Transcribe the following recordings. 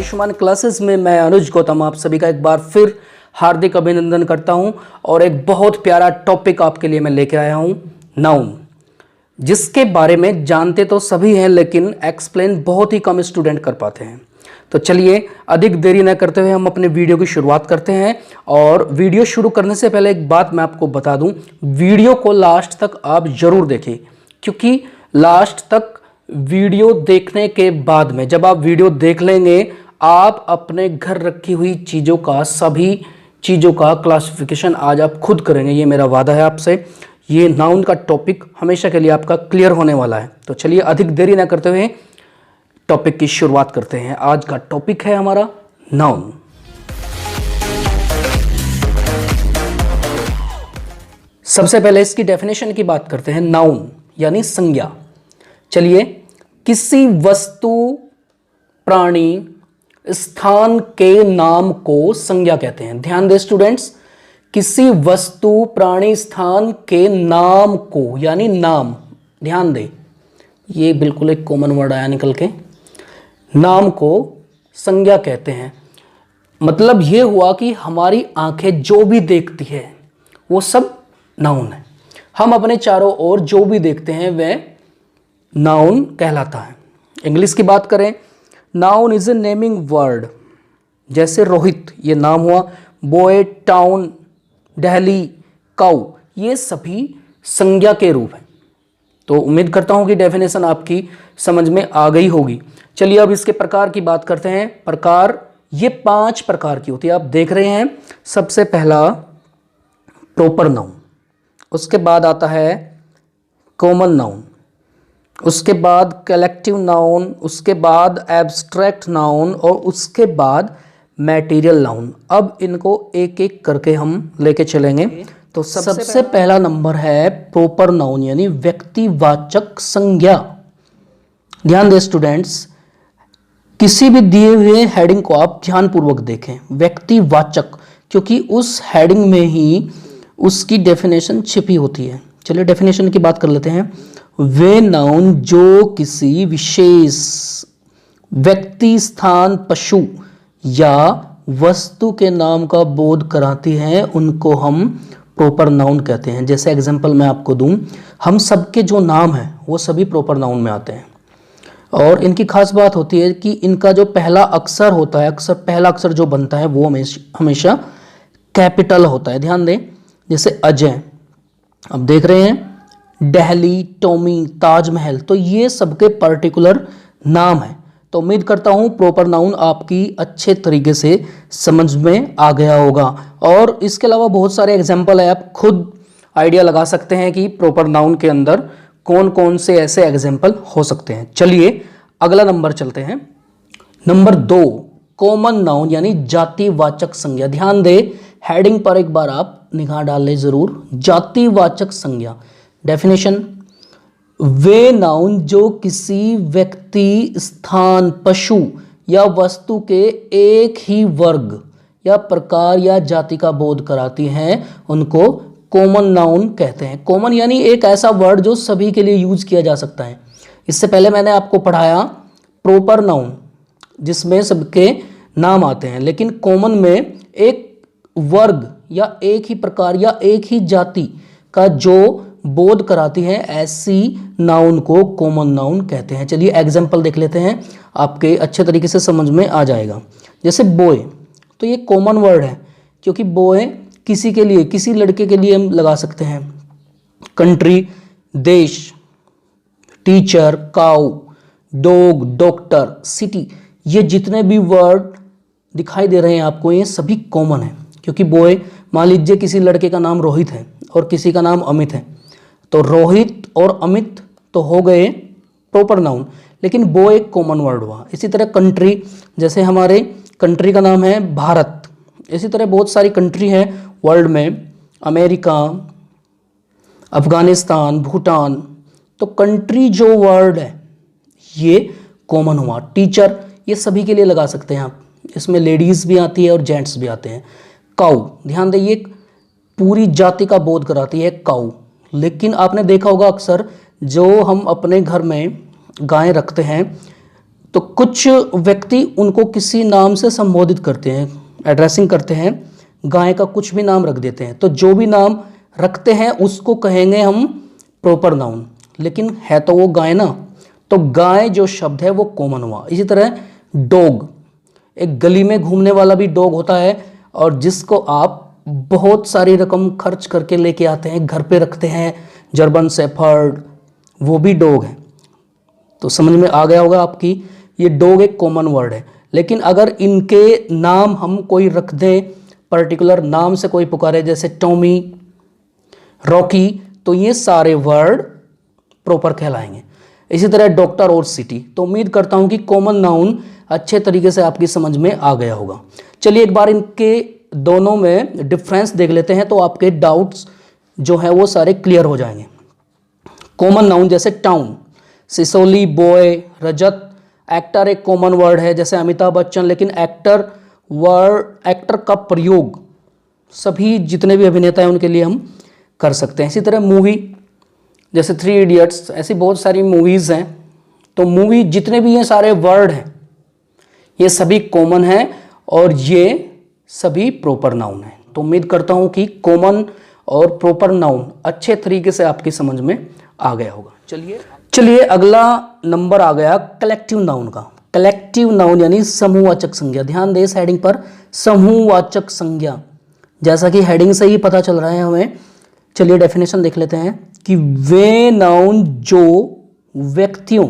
Ayushman classes में मैं अनुज गौतम आप सभी का एक बार फिर हार्दिक अभिनंदन करता हूं और एक बहुत प्यारा टॉपिक आपके लिए मैं लेके आया हूं, नाउन, जिसके बारे में जानते तो सभी हैं लेकिन एक्सप्लेन बहुत ही कम स्टूडेंट कर पाते हैं। तो चलिए अधिक देरी न करते हुए हम अपने वीडियो की शुरुआत करते हैं। और वीडियो शुरू करने से पहले एक बात मैं आपको बता दूं, वीडियो को लास्ट तक आप जरूर देखें, क्योंकि लास्ट तक वीडियो देखने के बाद में जब आप वीडियो देख लेंगे आप अपने घर रखी हुई चीज़ों का, सभी चीज़ों का क्लासिफिकेशन आज आप खुद करेंगे। ये मेरा वादा है आपसे। ये नाउन का टॉपिक हमेशा के लिए आपका क्लियर होने वाला है। तो चलिए अधिक देरी ना करते हुए टॉपिक की शुरुआत करते हैं। आज का टॉपिक है हमारा नाउन। सबसे पहले इसकी डेफिनेशन की बात करते हैं। नाउन यानी संज्ञा। चलिए, किसी वस्तु, प्राणी, स्थान के नाम को संज्ञा कहते हैं। ध्यान दें स्टूडेंट्स, किसी वस्तु, प्राणी, स्थान के नाम को यानी नाम, ध्यान दें, ये बिल्कुल एक कॉमन वर्ड आया निकल के, नाम को संज्ञा कहते हैं। मतलब ये हुआ कि हमारी आंखें जो भी देखती है वो सब नाउन है। हम अपने चारों ओर जो भी देखते हैं वह नाउन कहलाता है। इंग्लिश की बात करें, noun is a naming word. जैसे रोहित ये नाम हुआ, बॉय, टाउन, दिल्ली, काऊ, ये सभी संज्ञा के रूप हैं। तो उम्मीद करता हूं कि डेफिनेशन आपकी समझ में आ गई होगी। चलिए अब इसके प्रकार की बात करते हैं। प्रकार, ये 5 प्रकार की होती है, आप देख रहे हैं। सबसे पहला प्रॉपर नाउन, उसके बाद आता है कॉमन नाउन, उसके बाद कलेक्टिव नाउन, उसके बाद एब्स्ट्रैक्ट नाउन और उसके बाद मैटेरियल नाउन। अब इनको एक एक करके हम लेके चलेंगे। तो सबसे पहला नंबर है प्रॉपर नाउन यानी व्यक्तिवाचक संज्ञा। ध्यान दें स्टूडेंट्स, किसी भी दिए हुए हेडिंग को आप ध्यानपूर्वक देखें, व्यक्तिवाचक, क्योंकि उस हेडिंग में ही उसकी डेफिनेशन छिपी होती है। चलिए डेफिनेशन की बात कर लेते हैं। वे नाउन जो किसी विशेष व्यक्ति, स्थान, पशु या वस्तु के नाम का बोध कराती हैं उनको हम प्रॉपर नाउन कहते हैं। जैसे एग्जांपल मैं आपको दूं, हम सबके जो नाम हैं वो सभी प्रॉपर नाउन में आते हैं। और इनकी खास बात होती है कि इनका जो पहला अक्षर होता है, पहला अक्षर जो बनता है वो हमेशा कैपिटल होता है। ध्यान दें, जैसे अजय, अब देख रहे हैं, दिल्ली, टॉमी, ताजमहल, तो ये सबके पर्टिकुलर नाम है। तो उम्मीद करता हूं प्रॉपर नाउन आपकी अच्छे तरीके से समझ में आ गया होगा। और इसके अलावा बहुत सारे एग्जाम्पल है, आप खुद आइडिया लगा सकते हैं कि प्रॉपर नाउन के अंदर कौन कौन से ऐसे एग्जाम्पल हो सकते हैं। चलिए अगला नंबर चलते हैं। नंबर 2 कॉमन नाउन यानी जातिवाचक संज्ञा। ध्यान दे, हेडिंग पर एक बार आप निगाह डाल ले जरूर। जातिवाचक संज्ञा डेफिनेशन, वे नाउन जो किसी व्यक्ति, स्थान, पशु या वस्तु के एक ही वर्ग या प्रकार या जाति का बोध कराती हैं उनको कॉमन नाउन कहते हैं। कॉमन यानी एक ऐसा वर्ड जो सभी के लिए यूज किया जा सकता है। इससे पहले मैंने आपको पढ़ाया प्रॉपर नाउन जिसमें सबके नाम आते हैं, लेकिन कॉमन में एक वर्ग या एक ही प्रकार या एक ही जाति का जो बोध कराती है ऐसी नाउन को कॉमन नाउन कहते हैं। चलिए एग्जाम्पल देख लेते हैं, आपके अच्छे तरीके से समझ में आ जाएगा। जैसे बॉय, तो ये कॉमन वर्ड है क्योंकि बॉय किसी के लिए, किसी लड़के के लिए हम लगा सकते हैं। कंट्री, देश, teacher, cow, dog, doctor, city, ये जितने भी वर्ड दिखाई दे रहे हैं आपको ये सभी कॉमन है। क्योंकि बॉय, मान लीजिए किसी लड़के का नाम रोहित है और किसी का नाम अमित है, तो रोहित और अमित तो हो गए प्रॉपर नाउन, लेकिन वो एक कॉमन वर्ड हुआ। इसी तरह कंट्री, जैसे हमारे कंट्री का नाम है भारत, इसी तरह बहुत सारी कंट्री है वर्ल्ड में, अमेरिका, अफगानिस्तान, भूटान, तो कंट्री जो वर्ड है ये कॉमन हुआ। टीचर, ये सभी के लिए लगा सकते हैं आप, इसमें लेडीज़ भी आती है और जेंट्स भी आते हैं। काऊ, ध्यान दें, ये पूरी जाति का बोध कराती है काऊ। लेकिन आपने देखा होगा अक्सर जो हम अपने घर में गायें रखते हैं तो कुछ व्यक्ति उनको किसी नाम से संबोधित करते हैं, एड्रेसिंग करते हैं, गाय का कुछ भी नाम रख देते हैं। तो जो भी नाम रखते हैं उसको कहेंगे हम प्रॉपर नाउन, लेकिन है तो वो गाय ना, तो गाय जो शब्द है वो कॉमन हुआ। इसी तरह डॉग, एक गली में घूमने वाला भी डॉग होता है, और जिसको आप बहुत सारी रकम खर्च करके लेके आते हैं, घर पे रखते हैं, जर्मन शेफर्ड, वो भी डॉग है। तो समझ में आ गया होगा आपकी, ये डॉग एक कॉमन वर्ड है। लेकिन अगर इनके नाम हम कोई रख दें, पर्टिकुलर नाम से कोई पुकारे, जैसे टॉमी, रॉकी, तो ये सारे वर्ड प्रॉपर कहलाएंगे। इसी तरह डॉक्टर और सिटी। तो उम्मीद करता हूं कि कॉमन नाउन अच्छे तरीके से आपकी समझ में आ गया होगा। चलिए एक बार इनके दोनों में डिफरेंस देख लेते हैं, तो आपके डाउट्स जो है वो सारे क्लियर हो जाएंगे। कॉमन नाउन जैसे टाउन, सिसोली, बॉय, रजत। एक्टर एक कॉमन वर्ड है, जैसे अमिताभ बच्चन, लेकिन एक्टर का प्रयोग सभी जितने भी अभिनेता हैं उनके लिए हम कर सकते हैं। इसी तरह मूवी, जैसे 3 इडियट्स, ऐसी बहुत सारी मूवीज़ हैं। तो मूवी जितने भी ये सारे वर्ड हैं ये सभी कॉमन हैं और ये सभी प्रॉपर नाउन हैं। तो उम्मीद करता हूं कि कॉमन और प्रॉपर नाउन अच्छे तरीके से आपकी समझ में आ गया होगा। चलिए अगला नंबर आ गया कलेक्टिव नाउन का। कलेक्टिव नाउन यानी समूहवाचक संज्ञा। ध्यान दें इस हेडिंग पर, समूहवाचक संज्ञा, जैसा कि हेडिंग से ही पता चल रहा है हमें। चलिए डेफिनेशन देख लेते हैं कि वे नाउन जो व्यक्तियों,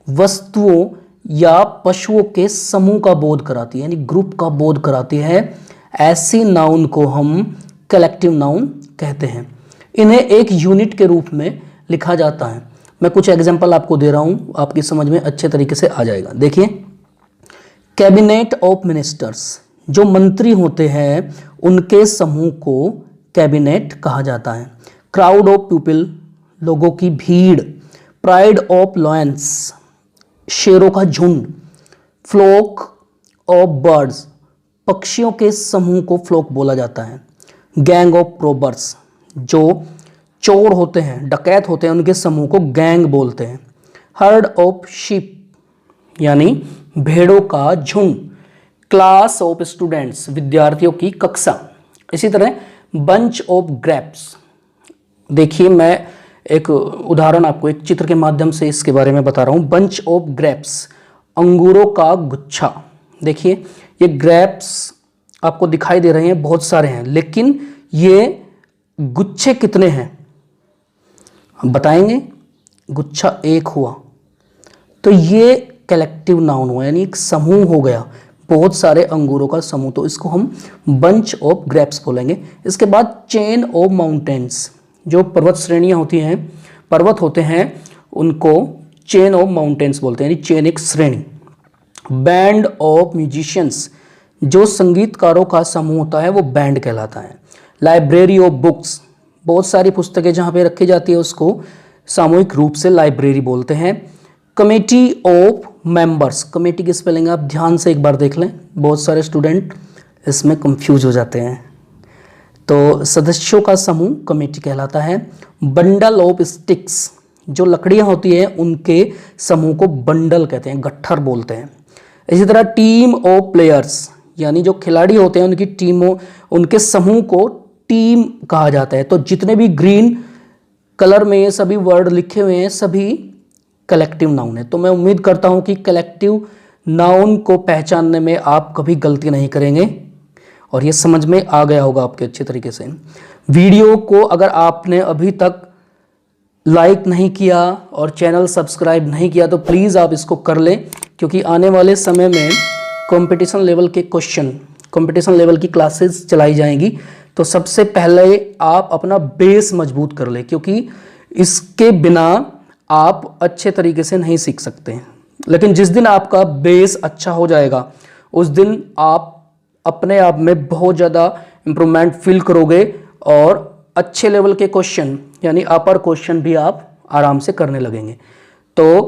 वस्तुओं या पशुओं के समूह का बोध कराती है, यानी ग्रुप का बोध कराती है, ऐसी नाउन को हम कलेक्टिव नाउन कहते हैं। इन्हें एक यूनिट के रूप में लिखा जाता है। मैं कुछ एग्जांपल आपको दे रहा हूं, आपकी समझ में अच्छे तरीके से आ जाएगा। देखिए, कैबिनेट ऑफ मिनिस्टर्स, जो मंत्री होते हैं उनके समूह को कैबिनेट कहा जाता है। क्राउड ऑफ पीपल, लोगों की भीड़। प्राइड ऑफ लॉयंस, शेरों का झुंड। फ्लॉक ऑफ बर्ड्स, पक्षियों के समूह को फ्लॉक बोला जाता है। गैंग ऑफ रॉबर्स, जो चोर होते हैं, डकैत होते हैं, उनके समूह को गैंग बोलते हैं। हर्ड ऑफ शीप, यानी भेड़ों का झुंड। क्लास ऑफ स्टूडेंट्स, विद्यार्थियों की कक्षा। इसी तरह बंच ऑफ ग्रेप्स। देखिए, मैं एक उदाहरण आपको एक चित्र के माध्यम से इसके बारे में बता रहा हूं। बंच ऑफ ग्रेप्स, अंगूरों का गुच्छा। देखिए, ये ग्रेप्स आपको दिखाई दे रहे हैं, बहुत सारे हैं, लेकिन ये गुच्छे कितने हैं हम बताएंगे। गुच्छा एक हुआ, तो ये कलेक्टिव नाउन हुआ, यानी एक समूह हो गया, बहुत सारे अंगूरों का समूह, तो इसको हम बंच ऑफ ग्रेप्स बोलेंगे। इसके बाद चेन ऑफ माउंटेन्स, जो पर्वत श्रेणियां होती हैं, पर्वत होते हैं, उनको चेन ऑफ माउंटेन्स बोलते हैं, यानी चेन एक श्रेणी। बैंड ऑफ म्यूजिशियंस, जो संगीतकारों का समूह होता है वो बैंड कहलाता है। लाइब्रेरी ऑफ बुक्स, बहुत सारी पुस्तकें जहाँ पे रखी जाती है उसको सामूहिक रूप से लाइब्रेरी बोलते हैं। कमेटी ऑफ मेंबर्स, कमेटी की स्पेलिंग आप ध्यान से एक बार देख लें, बहुत सारे स्टूडेंट इसमें कंफ्यूज हो जाते हैं। तो सदस्यों का समूह कमेटी कहलाता है। बंडल ऑफ स्टिक्स, जो लकड़ियाँ होती हैं उनके समूह को बंडल कहते हैं, गट्ठर बोलते हैं। इसी तरह टीम ऑफ प्लेयर्स, यानी जो खिलाड़ी होते हैं उनकी टीमों, उनके समूह को टीम कहा जाता है। तो जितने भी ग्रीन कलर में ये सभी वर्ड लिखे हुए हैं सभी कलेक्टिव नाउन है। तो मैं उम्मीद करता हूं कि कलेक्टिव नाउन को पहचानने में आप कभी गलती नहीं करेंगे और ये समझ में आ गया होगा आपके अच्छे तरीके से। वीडियो को अगर आपने अभी तक लाइक नहीं किया और चैनल सब्सक्राइब नहीं किया तो प्लीज़ आप इसको कर लें, क्योंकि आने वाले समय में कंपटीशन लेवल के क्वेश्चन, कंपटीशन लेवल की क्लासेस चलाई जाएंगी। तो सबसे पहले आप अपना बेस मजबूत कर लें, क्योंकि इसके बिना आप अच्छे तरीके से नहीं सीख सकते हैं। लेकिन जिस दिन आपका बेस अच्छा हो जाएगा उस दिन आप अपने आप में बहुत ज़्यादा इम्प्रूवमेंट फील करोगे और अच्छे लेवल के क्वेश्चन यानी अपर क्वेश्चन भी आप आराम से करने लगेंगे। तो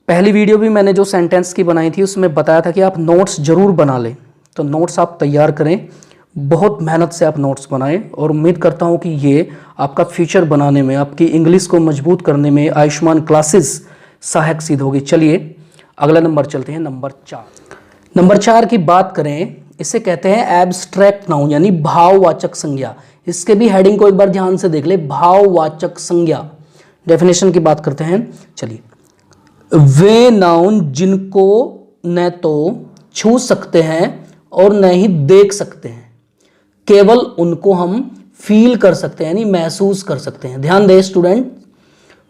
पहली वीडियो भी मैंने जो सेंटेंस की बनाई थी उसमें बताया था कि आप नोट्स ज़रूर बना लें। तो नोट्स आप तैयार करें, बहुत मेहनत से आप नोट्स बनाएं और उम्मीद करता हूं कि ये आपका फ्यूचर बनाने में, आपकी इंग्लिश को मजबूत करने में आयुष्मान क्लासेस सहायक सिद्ध होगी। चलिए अगला नंबर चलते हैं नंबर 4। नंबर 4 की बात करें, इसे कहते हैं एब्स्ट्रैक्ट नाउन यानी भाववाचक संज्ञा। इसके भी हेडिंग को एक बार ध्यान से देख ले, भाववाचक संज्ञा। डेफिनेशन की बात करते हैं, चलिए। वे नाउन जिनको न तो छू सकते हैं और न ही देख सकते हैं, केवल उनको हम फील कर सकते हैं यानी महसूस कर सकते हैं। ध्यान दे स्टूडेंट,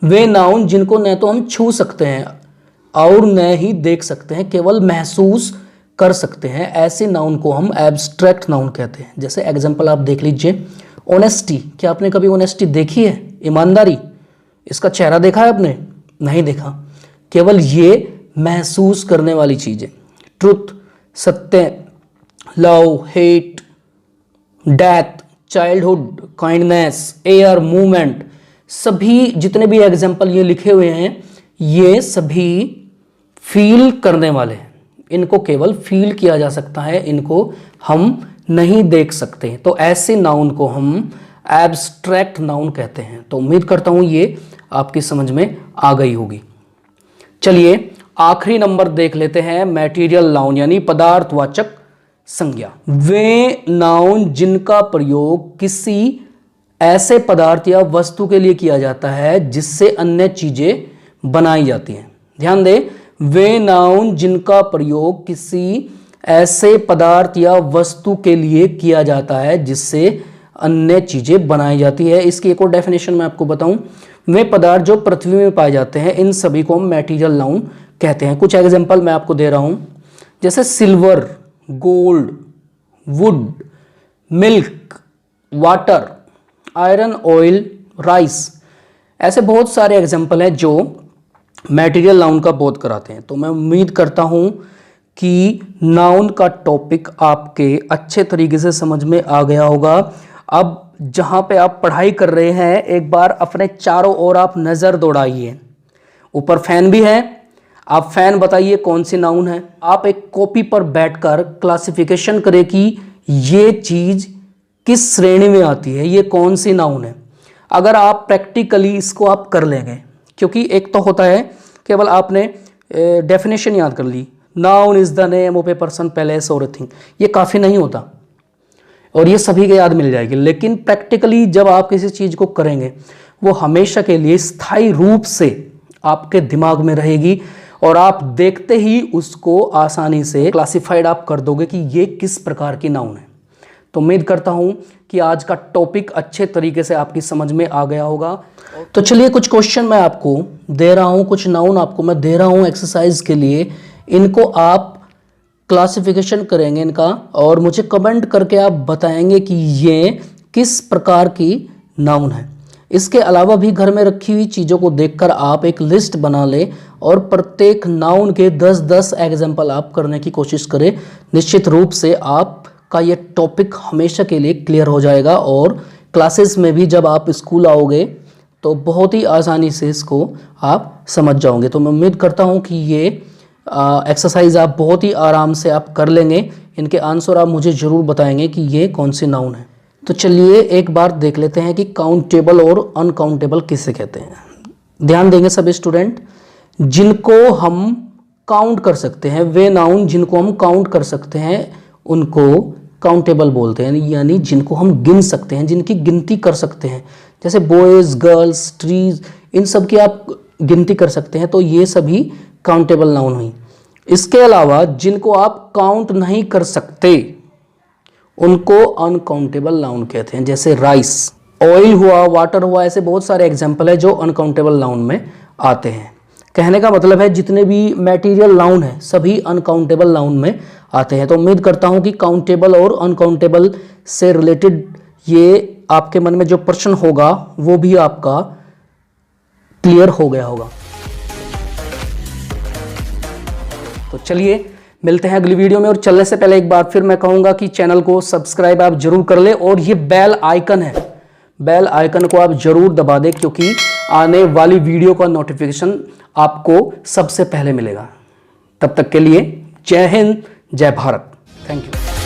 वे नाउन जिनको न तो हम छू सकते हैं और न ही देख सकते हैं, केवल महसूस कर सकते हैं, ऐसे नाउन को हम एब्स्ट्रैक्ट नाउन कहते हैं। जैसे एग्जांपल आप देख लीजिए, ऑनेस्टी। क्या आपने कभी ऑनेस्टी देखी है? ईमानदारी, इसका चेहरा देखा है आपने? नहीं देखा, केवल ये महसूस करने वाली चीजें। ट्रुथ, सत्य, love, hate, death, childhood, kindness, air, movement, सभी जितने भी एग्जाम्पल ये लिखे हुए हैं ये सभी फील करने वाले हैं। इनको केवल फील किया जा सकता है, इनको हम नहीं देख सकते। तो ऐसे नाउन को हम एब्स्ट्रैक्ट नाउन कहते हैं। तो उम्मीद करता हूं ये आपकी समझ में आ गई होगी। चलिए आखिरी नंबर देख लेते हैं, मैटेरियल नाउन यानी पदार्थवाचक संज्ञा। वे नाउन जिनका प्रयोग किसी ऐसे पदार्थ या वस्तु के लिए किया जाता है जिससे अन्य चीजें बनाई जाती हैं। ध्यान दें, वे नाउन जिनका प्रयोग किसी ऐसे पदार्थ या वस्तु के लिए किया जाता है जिससे अन्य चीजें बनाई जाती है। इसकी एक और डेफिनेशन मैं आपको बताऊं, वे पदार्थ जो पृथ्वी में पाए जाते हैं इन सभी को हम मैटेरियल नाउन कहते हैं। कुछ एग्जांपल मैं आपको दे रहा हूं, जैसे silver, gold, would, milk, water, iron, oil, rice. ऐसे बहुत सारे एग्जांपल हैं जो मैटेरियल नाउन का बोध कराते हैं। तो मैं उम्मीद करता हूं कि नाउन का टॉपिक आपके अच्छे तरीके से समझ में आ गया होगा। अब जहां पे आप पढ़ाई कर रहे हैं एक बार अपने चारों ओर आप नज़र दौड़ाइए। ऊपर फैन भी है, आप फैन बताइए कौन सी नाउन है। आप एक कॉपी पर बैठकर क्लासिफिकेशन करें कि ये चीज़ किस श्रेणी में आती है, ये कौन सी नाउन है। अगर आप प्रैक्टिकली इसको आप कर लेंगे, क्योंकि एक तो होता है केवल आपने डेफिनेशन याद कर ली, noun is the name of a person, place और ए थिंग, ये काफ़ी नहीं होता और ये सभी के याद मिल जाएगी। लेकिन प्रैक्टिकली जब आप किसी चीज़ को करेंगे वो हमेशा के लिए स्थायी रूप से आपके दिमाग में रहेगी और आप देखते ही उसको आसानी से क्लासिफाइड आप कर दोगे कि ये किस प्रकार की नाउन है। तो उम्मीद करता हूं कि आज का टॉपिक अच्छे तरीके से आपकी समझ में आ गया होगा। तो चलिए कुछ क्वेश्चन मैं आपको दे रहा हूं, कुछ नाउन आपको मैं दे रहा हूं एक्सरसाइज के लिए। इनको आप क्लासिफिकेशन करेंगे इनका और मुझे कमेंट करके आप बताएंगे कि ये किस प्रकार की नाउन है। इसके अलावा भी घर में रखी हुई चीज़ों को देखकर आप एक लिस्ट बना लें और प्रत्येक नाउन के 10-10 एग्जाम्पल आप करने की कोशिश करें। निश्चित रूप से आपका ये टॉपिक हमेशा के लिए क्लियर हो जाएगा और क्लासेस में भी जब आप स्कूल आओगे तो बहुत ही आसानी से इसको आप समझ जाओगे। तो मैं उम्मीद करता हूँ कि ये एक्सरसाइज आप बहुत ही आराम से आप कर लेंगे। इनके आंसर आप मुझे ज़रूर बताएंगे कि ये कौन सी नाउन है। तो चलिए एक बार देख लेते हैं कि काउंटेबल और अनकाउंटेबल किसे कहते हैं। ध्यान देंगे सभी स्टूडेंट, जिनको हम काउंट कर सकते हैं, वे नाउन जिनको हम काउंट कर सकते हैं उनको काउंटेबल बोलते हैं, यानी जिनको हम गिन सकते हैं, जिनकी गिनती कर सकते हैं। जैसे बॉयज़, गर्ल्स, ट्रीज, इन सब की आप गिनती कर सकते हैं, तो ये सभी काउंटेबल नाउन हुई। इसके अलावा जिनको आप काउंट नहीं कर सकते उनको अनकाउंटेबल नाउन कहते हैं। जैसे राइस, ऑयल हुआ, वाटर हुआ, ऐसे बहुत सारे एग्जाम्पल है जो अनकाउंटेबल नाउन में आते हैं। कहने का मतलब है जितने भी मैटेरियल नाउन है सभी अनकाउंटेबल नाउन में आते हैं। तो उम्मीद करता हूं कि काउंटेबल और अनकाउंटेबल से रिलेटेड ये आपके मन में जो प्रश्न होगा वो भी आपका क्लियर हो गया होगा। तो चलिए मिलते हैं अगली वीडियो में। और चलने से पहले एक बार फिर मैं कहूंगा कि चैनल को सब्सक्राइब आप जरूर कर ले और ये बेल आइकन है, बेल आइकन को आप जरूर दबा दें क्योंकि आने वाली वीडियो का नोटिफिकेशन आपको सबसे पहले मिलेगा। तब तक के लिए जय हिंद, जय भारत। Thank you.